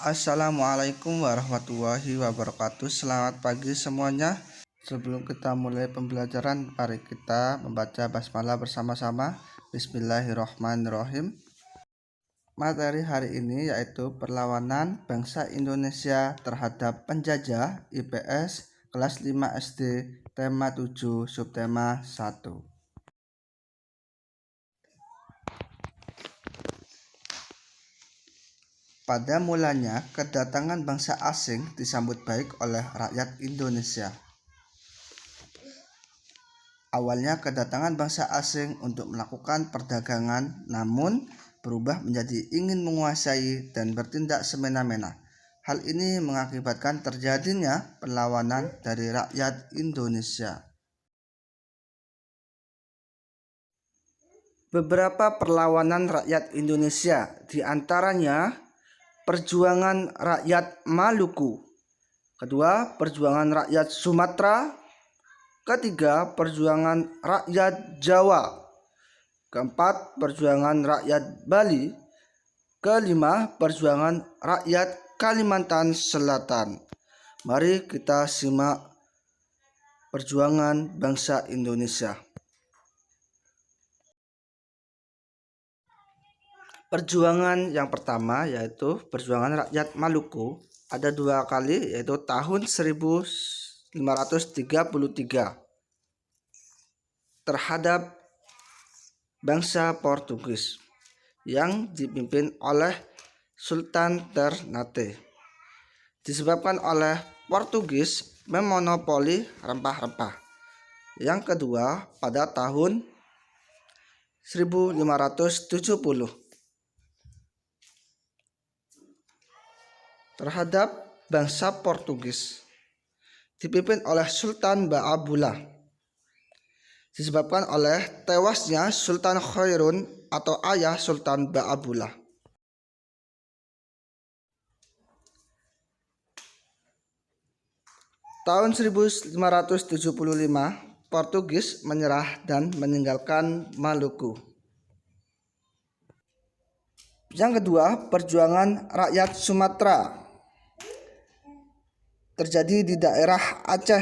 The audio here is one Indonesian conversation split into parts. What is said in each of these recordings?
Assalamualaikum warahmatullahi wabarakatuh. Selamat pagi semuanya. Sebelum kita mulai pembelajaran, mari kita membaca basmalah bersama-sama. Bismillahirrahmanirrahim. Materi hari ini yaitu perlawanan bangsa Indonesia terhadap penjajah, IPS kelas 5 SD, tema 7, subtema 1. Pada mulanya, kedatangan bangsa asing disambut baik oleh rakyat Indonesia. Awalnya kedatangan bangsa asing untuk melakukan perdagangan, namun berubah menjadi ingin menguasai dan bertindak semena-mena. Hal ini mengakibatkan terjadinya perlawanan dari rakyat Indonesia. Beberapa perlawanan rakyat Indonesia, diantaranya Perjuangan Rakyat Maluku, kedua Perjuangan Rakyat Sumatera, ketiga Perjuangan Rakyat Jawa, keempat Perjuangan Rakyat Bali, kelima Perjuangan Rakyat Kalimantan Selatan. Mari kita simak perjuangan bangsa Indonesia. Perjuangan yang pertama yaitu Perjuangan Rakyat Maluku, ada dua kali, yaitu tahun 1533 terhadap bangsa Portugis yang dipimpin oleh Sultan Ternate, disebabkan oleh Portugis memonopoli rempah-rempah. Yang kedua pada tahun 1570 terhadap bangsa Portugis dipimpin oleh Sultan Ba'abullah, disebabkan oleh tewasnya Sultan Khairun atau ayah Sultan Ba'abullah. Tahun 1575 Portugis menyerah dan meninggalkan Maluku. Yang kedua, Perjuangan Rakyat Sumatera terjadi di daerah Aceh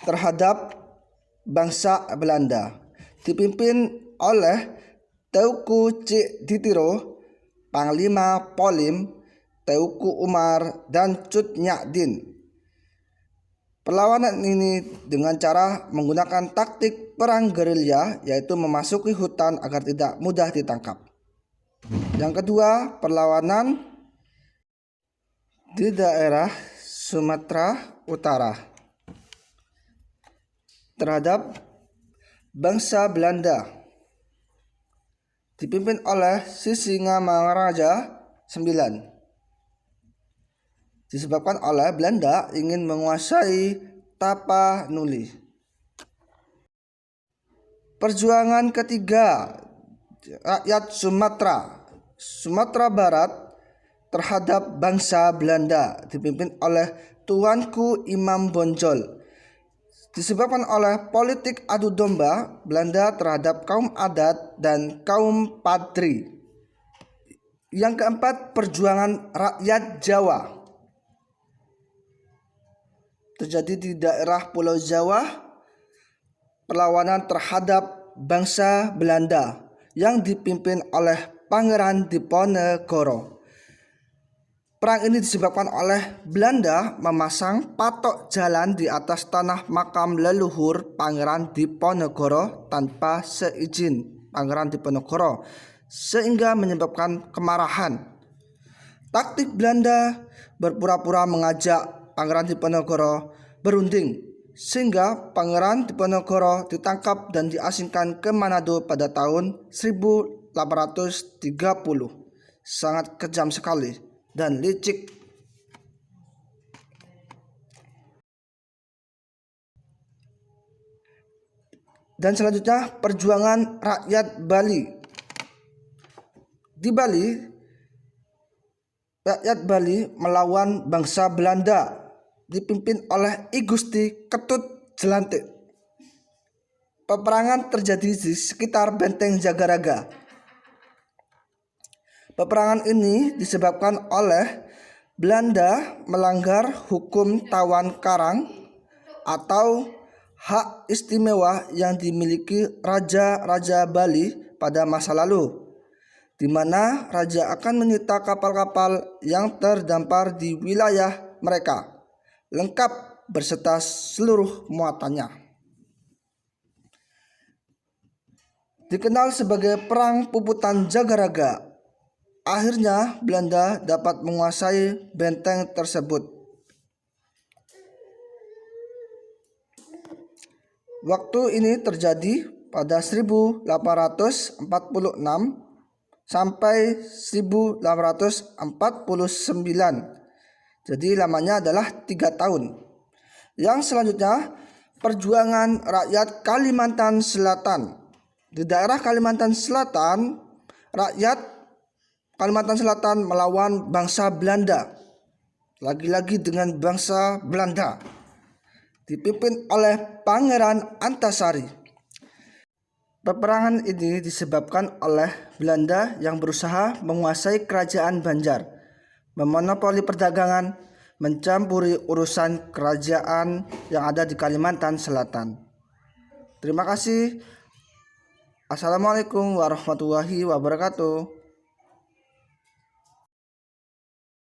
terhadap bangsa Belanda, dipimpin oleh Teuku Cik Ditiro, Panglima Polim, Teuku Umar, dan Cut Nyak-din. Perlawanan ini dengan cara menggunakan taktik perang gerilya, yaitu memasuki hutan agar tidak mudah ditangkap. Yang kedua, perlawanan di daerah Sumatera Utara terhadap bangsa Belanda, dipimpin oleh Sisingamangaraja IX, disebabkan oleh Belanda ingin menguasai Tapanuli. Perjuangan ketiga, rakyat Sumatera Barat terhadap bangsa Belanda, dipimpin oleh Tuanku Imam Bonjol, disebabkan oleh politik adu domba Belanda terhadap kaum adat dan kaum Padri. Yang keempat, Perjuangan Rakyat Jawa terjadi di daerah Pulau Jawa, perlawanan terhadap bangsa Belanda yang dipimpin oleh Pangeran Diponegoro. Perang ini disebabkan oleh Belanda memasang patok jalan di atas tanah makam leluhur Pangeran Diponegoro tanpa seizin Pangeran Diponegoro, sehingga menyebabkan kemarahan. Taktik Belanda berpura-pura mengajak Pangeran Diponegoro berunding, sehingga Pangeran Diponegoro ditangkap dan diasingkan ke Manado pada tahun 1830. Sangat kejam sekali dan licik. Dan selanjutnya, Perjuangan Rakyat Bali. Di Bali, rakyat Bali melawan bangsa Belanda, dipimpin oleh I Gusti Ketut Jelantik. Peperangan terjadi di sekitar Benteng Jagaraga. Peperangan ini disebabkan oleh Belanda melanggar hukum tawan karang atau hak istimewa yang dimiliki raja-raja Bali pada masa lalu, di mana raja akan menyita kapal-kapal yang terdampar di wilayah mereka, lengkap berserta seluruh muatannya. Dikenal sebagai Perang Puputan Jagaraga. Akhirnya Belanda dapat menguasai benteng tersebut. Waktu ini terjadi pada 1846 sampai 1849. Jadi lamanya adalah 3 tahun. Yang selanjutnya, perjuangan rakyat Kalimantan Selatan. Di daerah Kalimantan Selatan, rakyat Kalimantan Selatan melawan bangsa Belanda. Lagi-lagi dengan bangsa Belanda, dipimpin oleh Pangeran Antasari. Peperangan ini disebabkan oleh Belanda yang berusaha menguasai kerajaan Banjar, memonopoli perdagangan, mencampuri urusan kerajaan yang ada di Kalimantan Selatan. Terima kasih. Assalamualaikum warahmatullahi wabarakatuh.